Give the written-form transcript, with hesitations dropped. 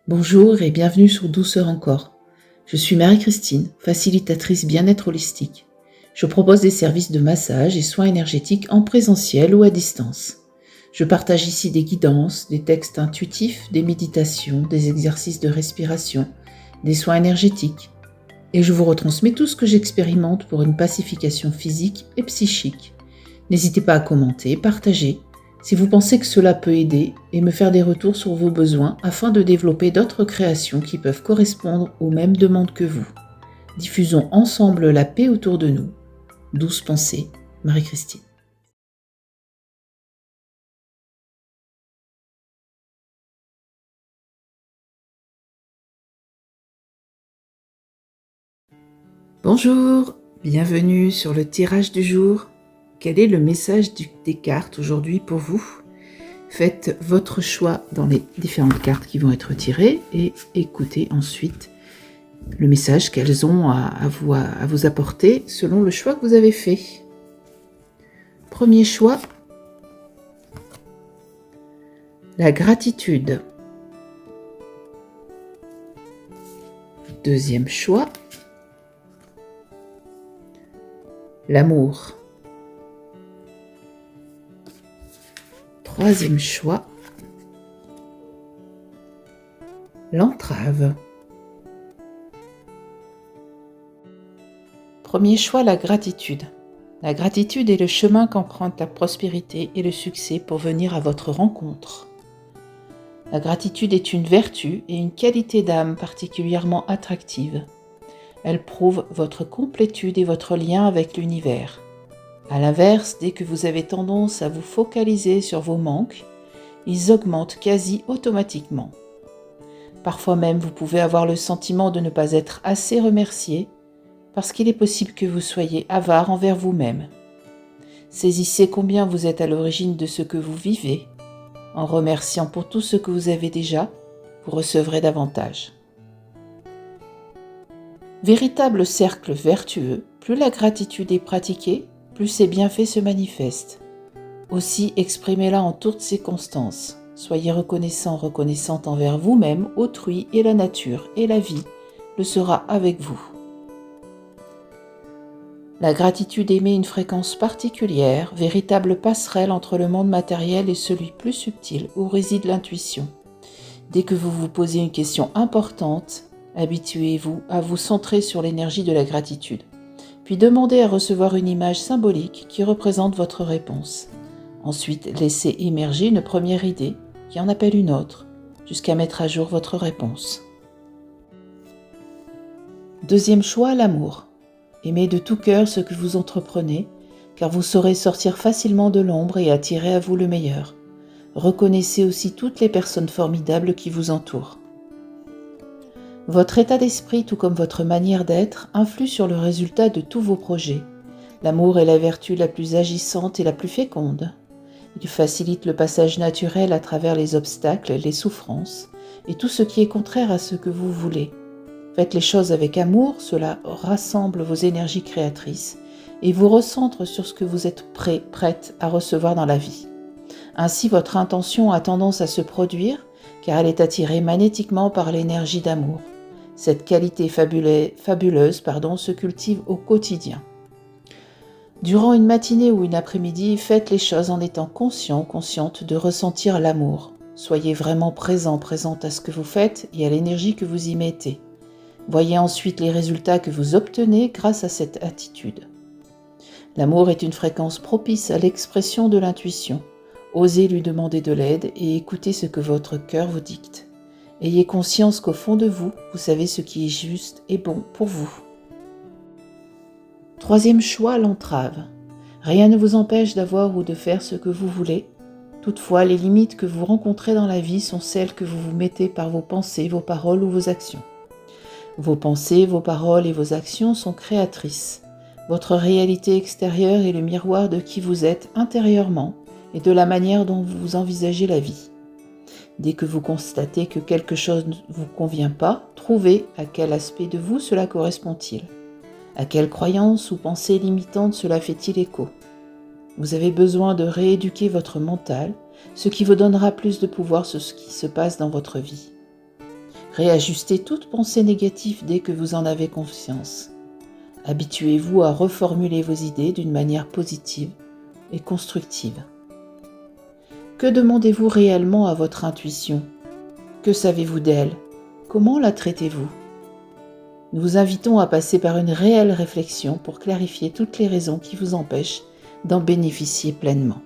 Bonjour et bienvenue sur Douceur encore. Je suis Marie-Christine, facilitatrice bien-être holistique. Je propose des services de massage et soins énergétiques en présentiel ou à distance. Je partage ici des guidances, des textes intuitifs, des méditations, des exercices de respiration, des soins énergétiques. Et je vous retransmets tout ce que j'expérimente pour une pacification physique et psychique. N'hésitez pas à commenter, partager, si vous pensez que cela peut aider et me faire des retours sur vos besoins afin de développer d'autres créations qui peuvent correspondre aux mêmes demandes que vous. Diffusons ensemble la paix autour de nous. Douce pensée, Marie-Christine. Bonjour, bienvenue sur le tirage du jour. Quel est le message des cartes aujourd'hui pour vous ? Faites votre choix dans les différentes cartes qui vont être tirées et écoutez ensuite le message qu'elles ont à vous apporter selon le choix que vous avez fait. Premier choix, la gratitude. Deuxième choix, l'amour. Troisième choix, l'entrave. Premier choix, la gratitude. La gratitude est le chemin qu'emprunte la prospérité et le succès pour venir à votre rencontre. La gratitude est une vertu et une qualité d'âme particulièrement attractive. Elle prouve votre complétude et votre lien avec l'univers. À l'inverse, dès que vous avez tendance à vous focaliser sur vos manques, ils augmentent quasi automatiquement. Parfois même, vous pouvez avoir le sentiment de ne pas être assez remercié, parce qu'il est possible que vous soyez avare envers vous-même. Saisissez combien vous êtes à l'origine de ce que vous vivez. En remerciant pour tout ce que vous avez déjà, vous recevrez davantage. Véritable cercle vertueux, plus la gratitude est pratiquée, plus ses bienfaits se manifestent. Aussi, exprimez-la en toutes circonstances. Soyez reconnaissante envers vous-même, autrui et la nature, et la vie le sera avec vous. La gratitude émet une fréquence particulière, véritable passerelle entre le monde matériel et celui plus subtil où réside l'intuition. Dès que vous vous posez une question importante, habituez-vous à vous centrer sur l'énergie de la gratitude, puis demandez à recevoir une image symbolique qui représente votre réponse. Ensuite, laissez émerger une première idée qui en appelle une autre, jusqu'à mettre à jour votre réponse. Deuxième choix, l'amour. Aimez de tout cœur ce que vous entreprenez, car vous saurez sortir facilement de l'ombre et attirer à vous le meilleur. Reconnaissez aussi toutes les personnes formidables qui vous entourent. Votre état d'esprit, tout comme votre manière d'être, influe sur le résultat de tous vos projets. L'amour est la vertu la plus agissante et la plus féconde. Il facilite le passage naturel à travers les obstacles, les souffrances et tout ce qui est contraire à ce que vous voulez. Faites les choses avec amour, cela rassemble vos énergies créatrices et vous recentre sur ce que vous êtes prête à recevoir dans la vie. Ainsi, votre intention a tendance à se produire car elle est attirée magnétiquement par l'énergie d'amour. Cette qualité fabuleuse se cultive au quotidien. Durant une matinée ou une après-midi, faites les choses en étant consciente de ressentir l'amour. Soyez vraiment présente à ce que vous faites et à l'énergie que vous y mettez. Voyez ensuite les résultats que vous obtenez grâce à cette attitude. L'amour est une fréquence propice à l'expression de l'intuition. Osez lui demander de l'aide et écoutez ce que votre cœur vous dicte. Ayez conscience qu'au fond de vous, vous savez ce qui est juste et bon pour vous. Troisième choix, l'entrave. Rien ne vous empêche d'avoir ou de faire ce que vous voulez. Toutefois, les limites que vous rencontrez dans la vie sont celles que vous vous mettez par vos pensées, vos paroles ou vos actions. Vos pensées, vos paroles et vos actions sont créatrices. Votre réalité extérieure est le miroir de qui vous êtes intérieurement et de la manière dont vous envisagez la vie. Dès que vous constatez que quelque chose ne vous convient pas, trouvez à quel aspect de vous cela correspond-il. À quelle croyance ou pensée limitante cela fait-il écho ? Vous avez besoin de rééduquer votre mental, ce qui vous donnera plus de pouvoir sur ce qui se passe dans votre vie. Réajustez toute pensée négative dès que vous en avez conscience. Habituez-vous à reformuler vos idées d'une manière positive et constructive. Que demandez-vous réellement à votre intuition? Que savez-vous d'elle? Comment la traitez-vous? Nous vous invitons à passer par une réelle réflexion pour clarifier toutes les raisons qui vous empêchent d'en bénéficier pleinement.